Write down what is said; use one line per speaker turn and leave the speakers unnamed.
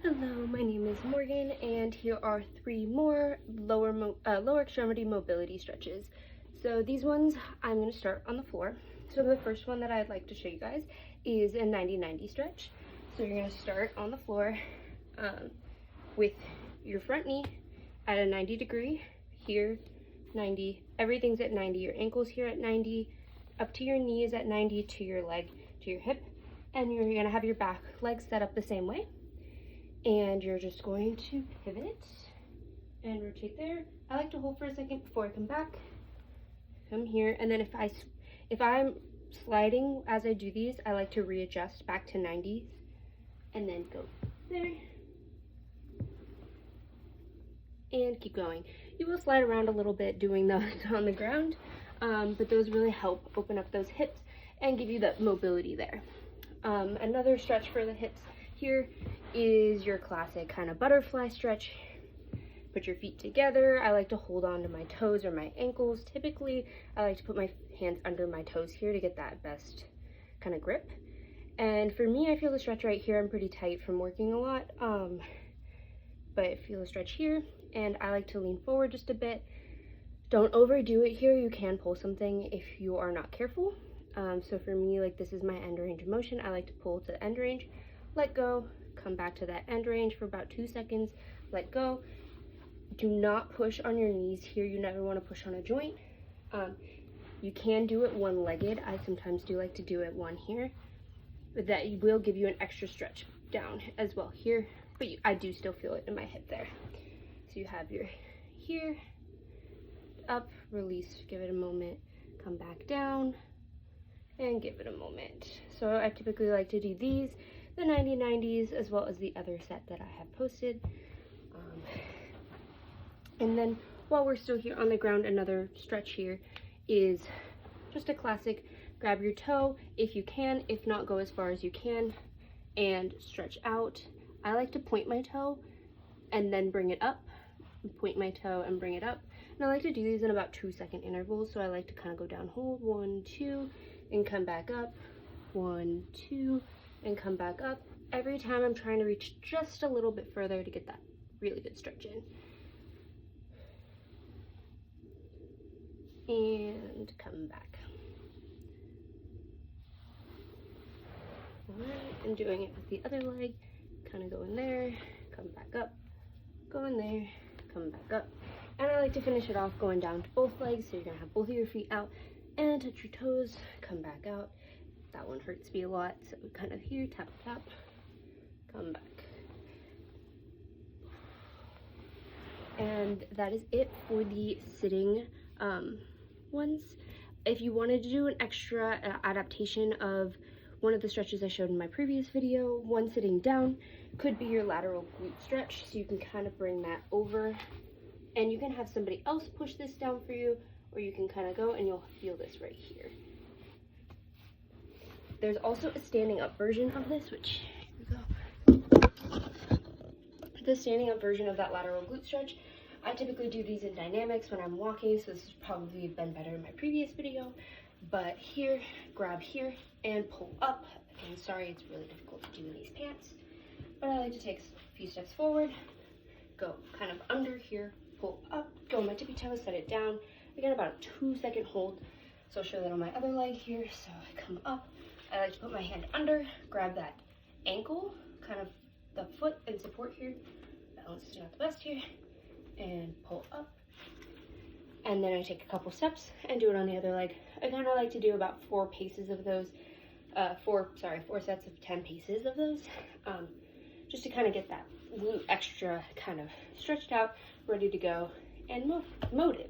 Hello, my name is Morgan, and here are 3 more lower extremity mobility stretches. So these ones, I'm going to start on the floor. So the first one that I'd like to show you guys is a 90-90 stretch. So you're going to start on the floor with your front knee at a 90 degree, here 90, everything's at 90, your ankles here at 90, up to your knees at 90, to your leg, to your hip, and you're going to have your back leg set up the same way. And you're just going to pivot and rotate there. I like to hold for a second before I come back. Come here, and then if I'm sliding as I do these, I like to readjust back to 90s and then go there and keep going. You will slide around a little bit doing those on the ground, but those really help open up those hips and give you that mobility there. Another stretch for the hips here is your classic kind of butterfly stretch. Put your feet together. I like to hold on to my toes or my ankles. Typically, I like to put my hands under my toes here to get that best kind of grip. And for me, I feel the stretch right here. I'm pretty tight from working a lot, but I feel the stretch here, and I like to lean forward just a bit. Don't overdo it here. You can pull something if you are not careful. So for me, like, this is my end range of motion. I like to pull to the end range, let go, come back to that end range for about 2 seconds, let go. Do not push on your knees here. You never want to push on a joint. You can do it one-legged. I sometimes do like to do it one here, but that will give you an extra stretch down as well here, but I do still feel it in my hip there. So you have your here, up, release, give it a moment, come back down, and give it a moment. So I typically like to do these, the 90-90s, as well as the other set that I have posted. And then while we're still here on the ground, another stretch here is just a classic grab your toe if you can. If not, go as far as you can and stretch out. I like to point my toe and then bring it up, point my toe and bring it up. And I like to do these in about 2-second intervals. So I like to kind of go down, hold 1, 2, and come back up, 1, 2, and come back up. Every time I'm trying to reach just a little bit further to get that really good stretch in. And come back. Alright, and doing it with the other leg, kind of go in there, come back up, go in there, come back up. And I like to finish it off going down to both legs, so you're gonna have both of your feet out and touch your toes, come back out. That one hurts me a lot, so kind of here, tap, tap, come back. And that is it for the sitting ones. If you wanted to do an extra adaptation of one of the stretches I showed in my previous video, one sitting down could be your lateral glute stretch. So you can kind of bring that over, and you can have somebody else push this down for you, or you can kind of go and you'll feel this right here. There's also a standing up version of this, which, here we go. The standing up version of that lateral glute stretch. I typically do these in dynamics when I'm walking, so this has probably been better in my previous video. But here, grab here and pull up. And sorry, it's really difficult to do in these pants, but I like to take a few steps forward, go kind of under here, pull up, go on my tippy toes, set it down. Again, about a 2-second hold. So I'll show that on my other leg here. So I come up, I like to put my hand under, grab that ankle, kind of the foot, and support here. Balance is not the best here. And pull up, and then I take a couple steps and do it on the other leg. I kind of like to do about 4 paces of those, 4 sets of 10 paces of those, just to kind of get that glute extra kind of stretched out, ready to go, and mobile.